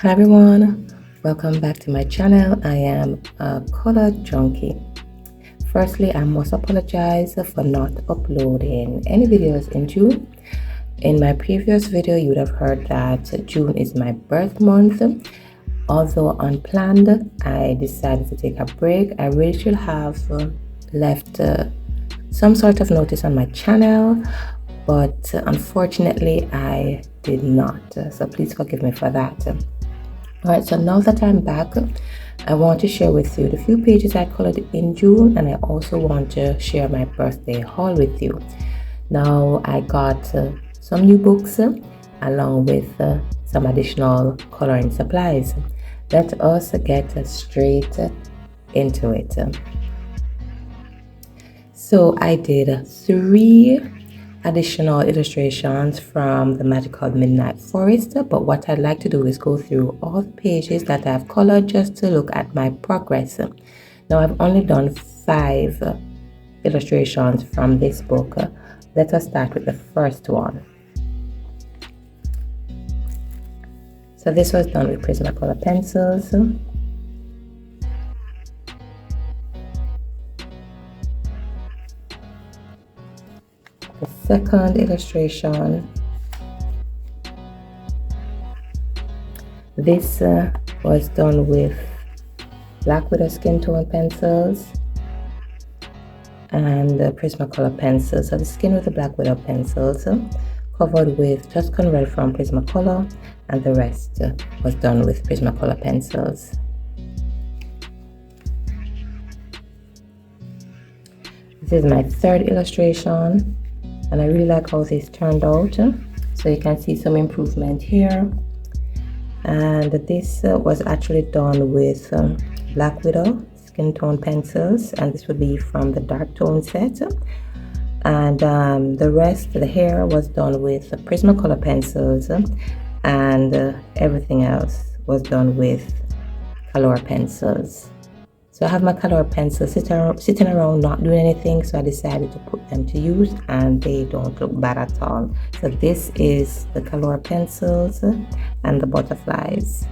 Hi everyone, welcome back to my channel. I am a color junkie. Firstly, I must apologize for not uploading any videos in June. In my previous video, you would have heard that June is my birth month. Although unplanned, I decided to take a break. I really should have left some sort of notice on my channel, but unfortunately I did not. So please forgive me for that. Alright, so now that I'm back, I want to share with you the few pages I colored in June, and I also want to share my birthday haul with you. Now I got some new books along with some additional coloring supplies. Let us get straight into it. So I did 3 additional illustrations from the Magical Midnight Forest, but what I'd like to do is go through all the pages that I've colored just to look at my progress. Now I've only done 5 illustrations from this book. Let us start with the first one. So this was done with Prismacolor pencils. The second illustration, this was done with Black Widow skin tone pencils and Prismacolor pencils. So the skin with the Black Widow pencils covered with Tuscan Red from Prismacolor, and the rest was done with Prismacolor pencils. This is my third illustration, and I really like how this turned out. So you can see some improvement here. And this was actually done with Black Widow skin tone pencils, and this would be from the dark tone set. And the rest, the hair, was done with Prismacolor pencils, and everything else was done with color pencils. So I have my color pencils sitting around not doing anything, so I decided to put them to use, and they don't look bad at all. So this is the color pencils and the butterflies,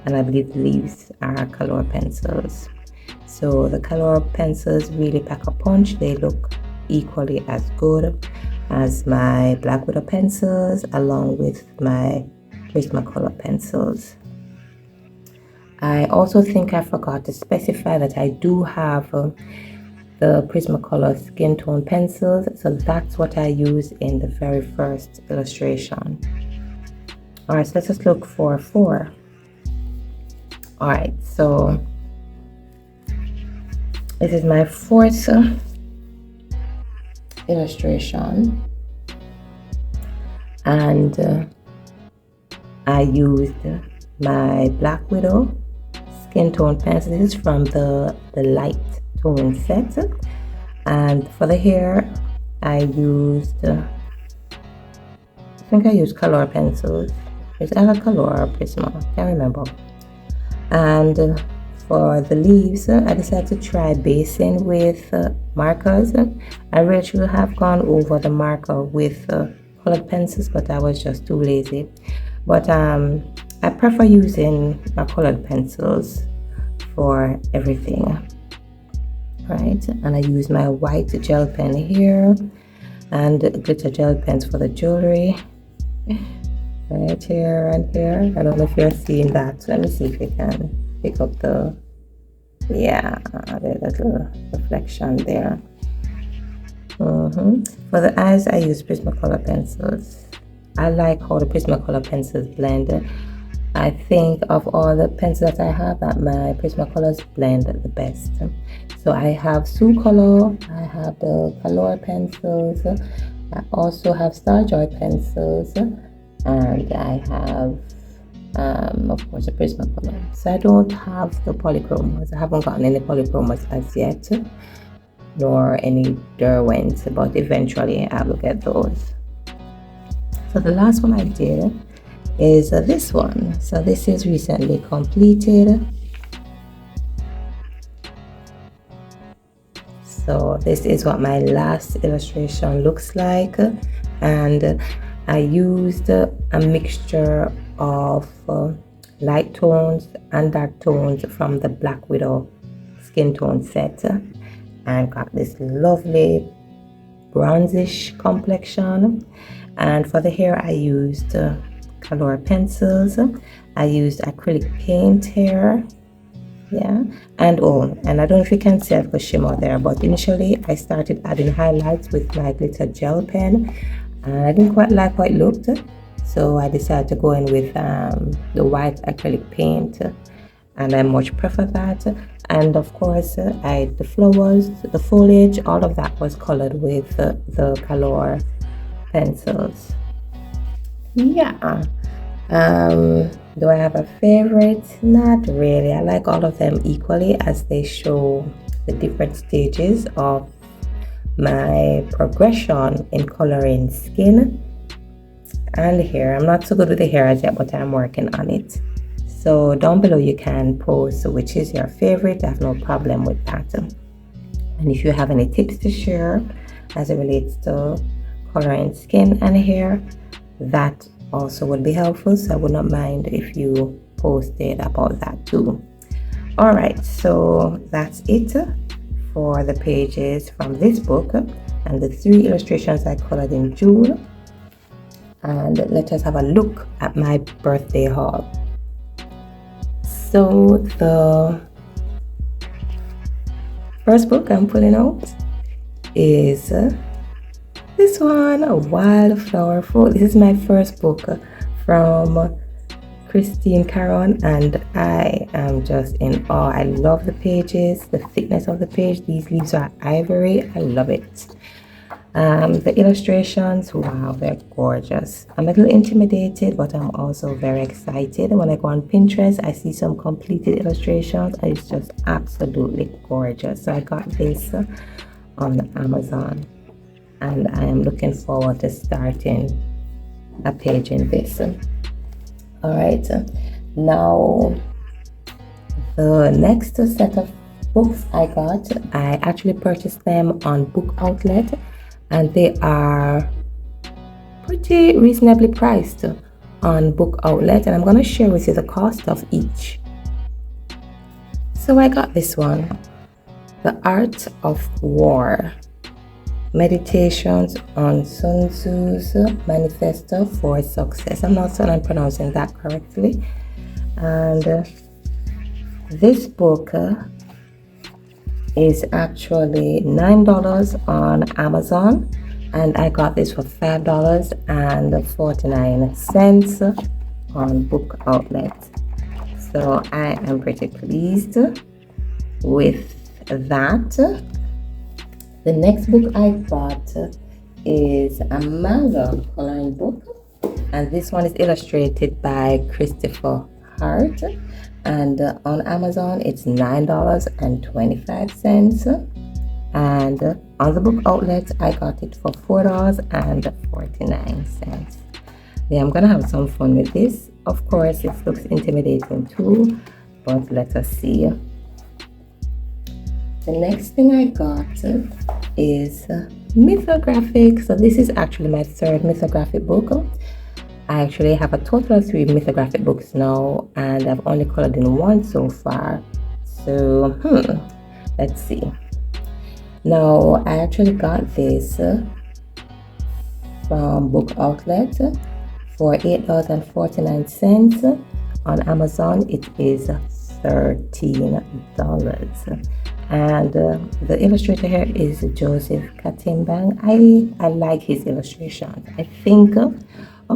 and I believe the leaves are color pencils. So the color pencils really pack a punch. They look equally as good as my Black Widow pencils along with my Prismacolor pencils. I also think I forgot to specify that I do have the Prismacolor skin tone pencils, so that's what I use in the very first illustration. Alright, so let's just look for 4. Alright, so this is my 4th illustration, and I used my Black Widow skin tone pencil. This is from the light tone set, and for the hair I used I think I used color pencils. It's either color or Prisma, can't remember. And for the leaves, I decided to try basing with markers. I really should have gone over the marker with colored pencils, but I was just too lazy. But I prefer using my colored pencils for everything, right? And I use my white gel pen here and glitter gel pens for the jewelry, right here and here. I don't know if you're seeing that. Let me see if you can pick up the, yeah, there's a little reflection there. For the eyes, I use Prismacolor pencils. I like how the Prismacolor pencils blend. I think of all the pencils that I have, that my Prismacolors blend the best. So I have Sue Color, I have the Color pencils, I also have Star Joy pencils, and I have of course the Prismacolor. So I don't have the polychromos. I haven't gotten any polychromos as yet, nor any Derwents, but eventually I will get those. So the last one I did is this one. So this is recently completed. So this is what my last illustration looks like, and I used a mixture of light tones and dark tones from the Black Widow skin tone set, and got this lovely bronzish complexion. And for the hair I used color pencils, I used acrylic paint here, yeah. And I don't know if you can see the shimmer there, but initially I started adding highlights with my glitter gel pen, and I didn't quite like how it looked, so I decided to go in with the white acrylic paint, and I much prefer that. And of course the flowers, the foliage, all of that was colored with the color pencils. Yeah. Do I have a favorite? Not really. I like all of them equally, as they show the different stages of my progression in coloring skin and hair. I'm not so good with the hair as yet, but I'm working on it. So down below you can post which is your favorite. I have no problem with that. And if you have any tips to share as it relates to coloring skin and hair, that also would be helpful, so I would not mind if you posted about that too. All right, so that's it for the pages from this book and the 3 illustrations I colored in June. And let us have a look at my birthday haul. So the first book I'm pulling out is this one, A Wildflower Folk. This is my first book from Christine Caron, and I am just in awe. I love the pages, the thickness of the page. These leaves are ivory. I love it. The illustrations, wow, they're gorgeous. I'm a little intimidated, but I'm also very excited. When I go on Pinterest, I see some completed illustrations, and it's just absolutely gorgeous. So I got this on Amazon, and I am looking forward to starting a page in this. All right, now the next set of books I got, I actually purchased them on Book Outlet, and they are pretty reasonably priced on Book Outlet, and I'm going to share with you the cost of each. So I got this one, The Art of War, Meditations on Sun Tzu's Manifesto for Success. I'm not certain I'm pronouncing that correctly. And this book is actually $9 on Amazon, and I got this for $5.49 on Book Outlet. So I am pretty pleased with that. The next book I got is a manga coloring book, and this one is illustrated by Christopher Hart, and on Amazon it's $9.25, and on the Book Outlet I got it for $4.49. Yeah, I'm gonna have some fun with this. Of course it looks intimidating too, but let us see. The next thing I got is mythographic. So this is actually my 3rd mythographic book. I actually have a total of 3 mythographic books now, and I've only colored in 1 so far. So let's see. Now I actually got this from Book Outlet for $8.49. On Amazon it is $13. And the illustrator here is Joseph Katimbang. I like his illustrations. I think of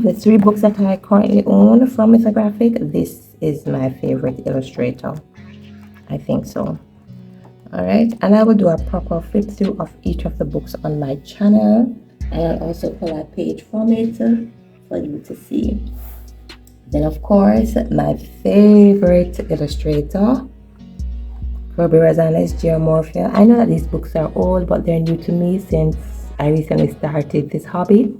the 3 books that I currently own from Mythographic, this is my favorite illustrator. I think so. Alright, and I will do a proper flip through of each of the books on my channel, and I'll also pull a page from it for you to see. Then of course, my favorite illustrator, Kirby Rosales Geomorphia. I know that these books are old, but they're new to me since I recently started this hobby.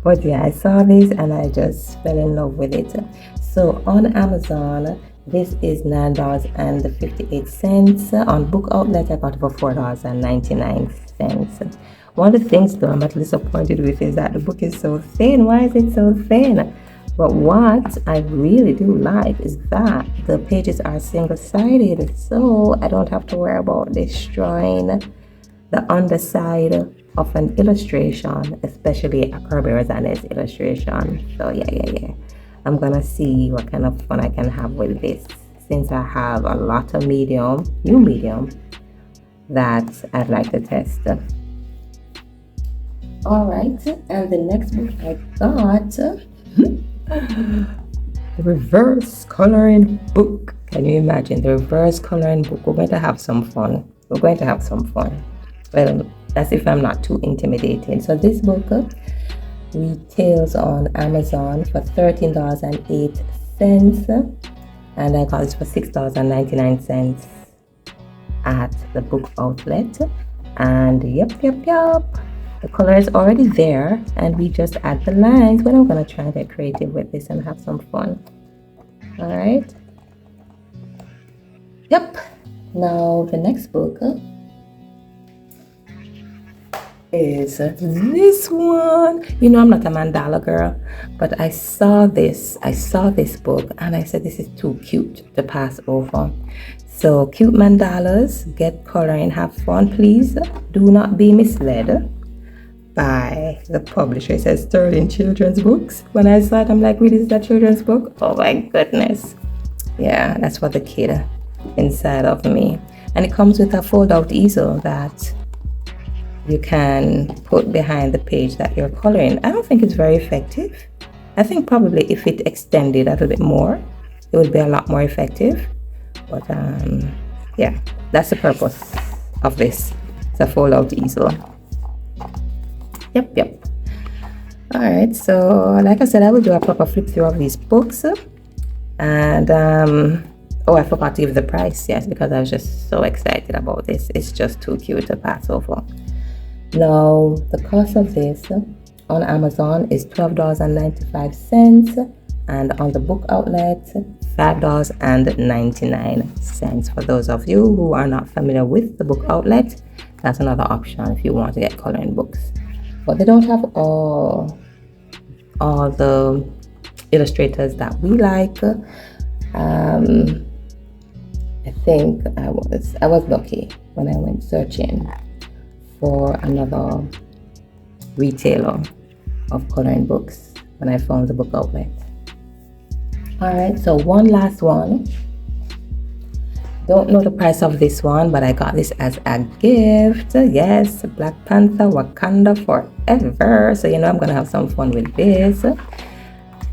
But yeah, I saw this and I just fell in love with it. So on Amazon, this is $9.58. On Book Outlet, I got it for $4.99. One of the things though I'm a little disappointed with is that the book is so thin. Why is it so thin? But what I really do like is that the pages are single-sided, so I don't have to worry about destroying the underside of an illustration, especially Acrylic Markers illustration. So yeah. I'm gonna see what kind of fun I can have with this, since I have a lot of new medium that I'd like to test. All right, and the next book I got, the reverse coloring book. Can you imagine the reverse coloring book? We're going to have some fun. Well, as if I'm not too intimidating. So this book retails on Amazon for $13.08, and I got this for $6.99 at the book outlet. And yep, the color is already there, and we just add the lines. But I'm gonna try and get creative with this and have some fun. All right. Yep. Now the next book is this one. You know, I'm not a mandala girl, but I saw this book and I said, this is too cute to pass over. So cute mandalas, get coloring, have fun. Please do not be misled by the publisher. It says Sterling Children's Books. When I saw it, I'm like, really, is that children's book? Oh my goodness. Yeah, that's for the kid inside of me. And it comes with a fold-out easel that you can put behind the page that you're coloring. I don't think it's very effective. I think probably if it extended a little bit more, it would be a lot more effective. But yeah, that's the purpose of this. It's a fold-out easel. Yep. All right, so like I said, I will do a proper flip through of these books. And oh, I forgot to give the price. Yes, because I was just so excited about this. It's just too cute to pass over. Now, the cost of this on Amazon is $12.95, and on the book outlet, $5.99. For those of you who are not familiar with the book outlet, that's another option if you want to get coloring books. But they don't have all the illustrators that we like. I think I was lucky when I went searching for another retailer of coloring books when I found the book outlet. All right, so one last one. Don't know the price of this one, but I got this as a gift. Yes, Black Panther Wakanda Forever. So you know I'm gonna have some fun with this.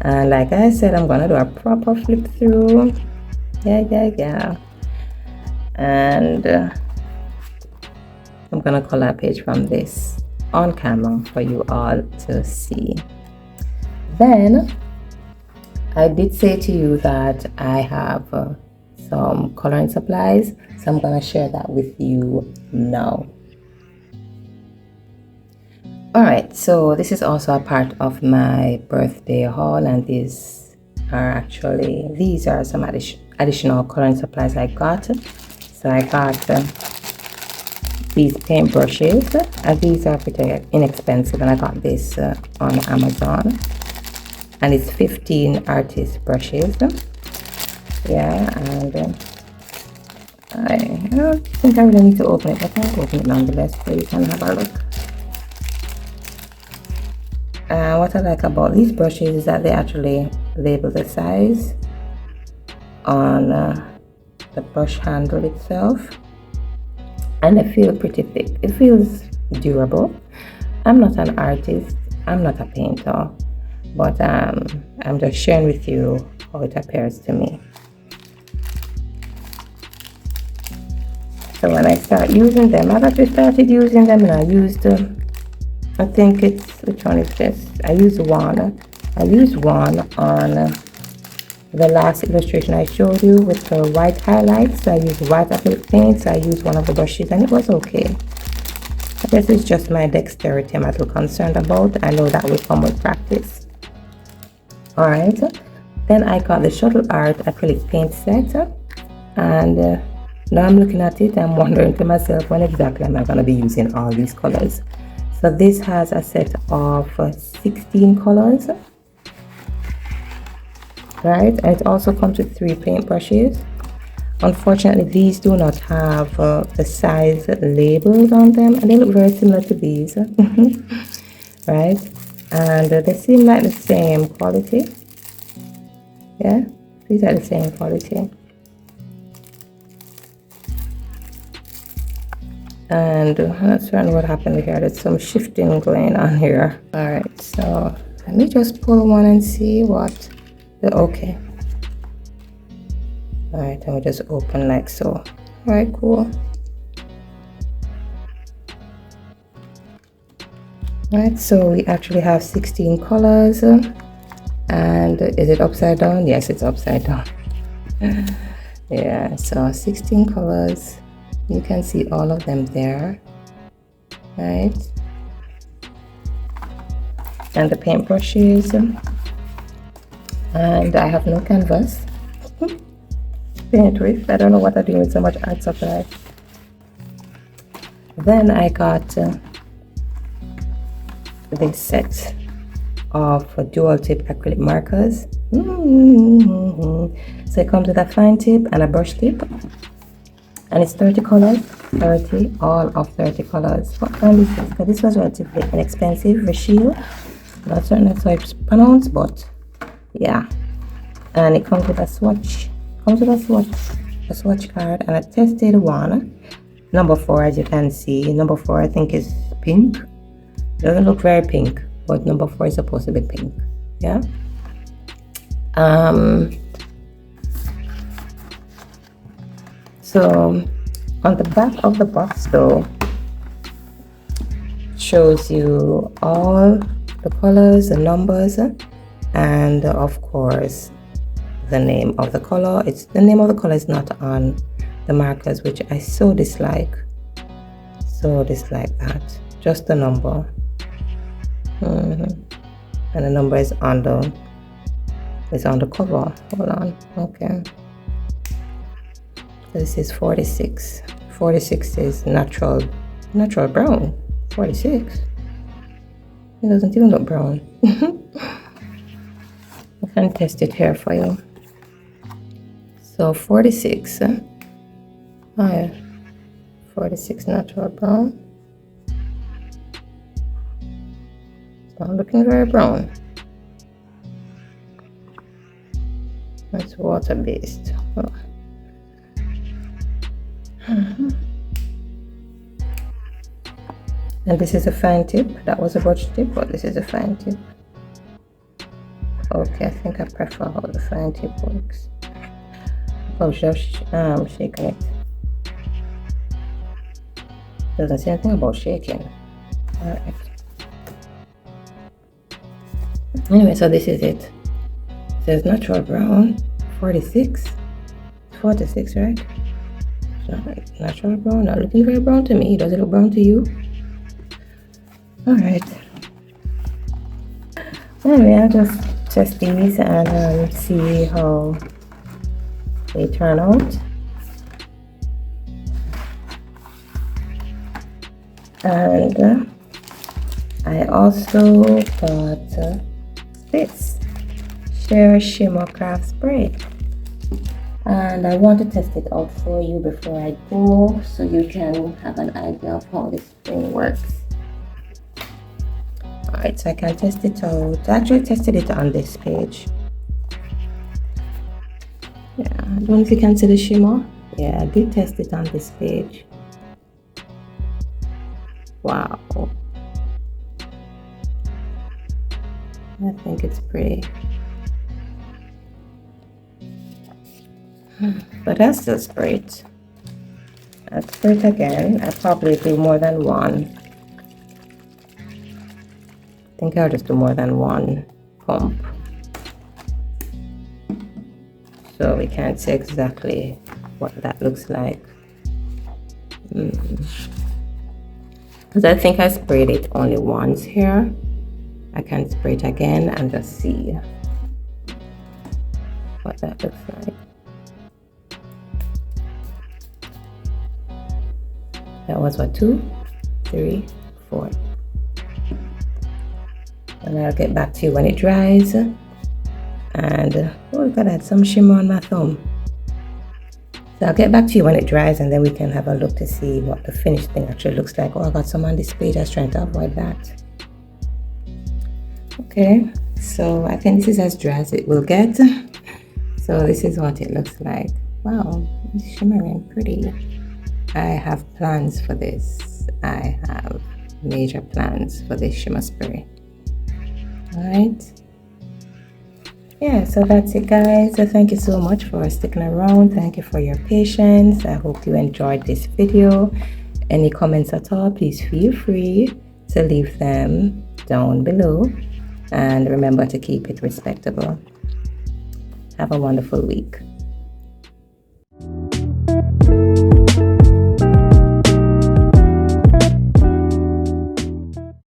And like I said, I'm gonna do a proper flip through. Yeah. And I'm gonna color a page from this on camera for you all to see. Then I did say to you that I have some coloring supplies, so I'm gonna share that with you now. All right, so this is also a part of my birthday haul, and these are some additional coloring supplies I got. So I got these paint brushes, and these are pretty inexpensive, and I got this on Amazon, and it's 15 artist brushes. Yeah, and I don't think I really need to open it, but I'll open it nonetheless so you can have a look. What I like about these brushes is that they actually label the size on the brush handle itself, and they feel pretty thick. It feels durable. I'm not an artist, I'm not a painter, but I'm just sharing with you how it appears to me. So when I start using them, I've actually started using them, and I used I think it's, which one is this? I used one on the last illustration I showed you with the white highlights. So I used white acrylic paint, so I used one of the brushes and it was okay. I guess it's just my dexterity I'm a little concerned about. I know that will come with practice. Alright, then I got the Shuttle Art acrylic paint set, and now I'm looking at it, I'm wondering to myself, when exactly am I going to be using all these colors? So this has a set of 16 colors, right? And it also comes with 3 paintbrushes. Unfortunately, these do not have the size labels on them, and they look very similar to these, right? And they seem like the same quality. Yeah, these are the same quality. And that's certainly what happened here. There's some shifting going on here. All right, so let me just pull one and see what okay. All right, and we just open like so. All right, cool. All right, so we actually have 16 colors. And is it upside down? Yes, it's upside down. Yeah, so 16 colors. You can see all of them there, right? And the paintbrushes. And I have no canvas paint with. I don't know what I'm doing with so much art supply. Then I got this set of dual tip acrylic markers. So it comes with a fine tip and a brush tip, and it's 30 colors. 30, all of 30 colors. What kind is this? Because this was relatively inexpensive. Rachel, not certain that's how it's pronounced, but yeah. And it comes with a swatch. A swatch card, and I tested one. Number 4, as you can see. Number 4, I think, is pink. Doesn't look very pink, but number 4 is supposed to be pink. Yeah. So on the back of the box, though, shows you all the colors, the numbers, and of course the name of the color. It's the name of the color is not on the markers, which I so dislike that. Just the number. And the number is on the cover. Hold on. Okay, this is 46. 46 is natural brown. 46, it doesn't even look brown. I can test it here for you. So 46, oh yeah, 46 natural brown. It's not looking very brown. It's water-based. Oh. And this is a fine tip. That was a brush tip, but this is a fine tip. Okay, I think I prefer how the fine tip works. I was just shaking it. Doesn't say anything about shaking. Alright. Anyway, so this is it. It says natural brown, 46. 46, right? So natural brown, not looking very brown to me. Does it look brown to you? Alright. Anyway, I'll just test these and see how they turn out. And I also got this Shimmer Spray. And I want to test it out for you before I go, so you can have an idea of how this thing works. Alright, so I can test it out. I actually tested it on this page. Yeah, I don't know if you can see the shimmer. Yeah, I did test it on this page. Wow. I think it's pretty. But that's just great. I'll spray it again. I'll probably do more than one. I think I'll just do more than one pump, so we can't see exactly what that looks like. Because I think I sprayed it only once here. I can spray it again and just see what that looks like. That was what, 2, 3, 4. And I'll get back to you when it dries. And oh, look at that, some shimmer on my thumb. So I'll get back to you when it dries, and then we can have a look to see what the finished thing actually looks like. Oh, I got some on display, just trying to avoid that. Okay, so I think this is as dry as it will get. So this is what it looks like. Wow, it's shimmering pretty. I have plans for this. I have major plans for this shimmer spray. All right. Yeah, so that's it, guys. So thank you so much for sticking around. Thank you for your patience. I hope you enjoyed this video. Any comments at all, please feel free to leave them down below, and remember to keep it respectable. Have a wonderful week.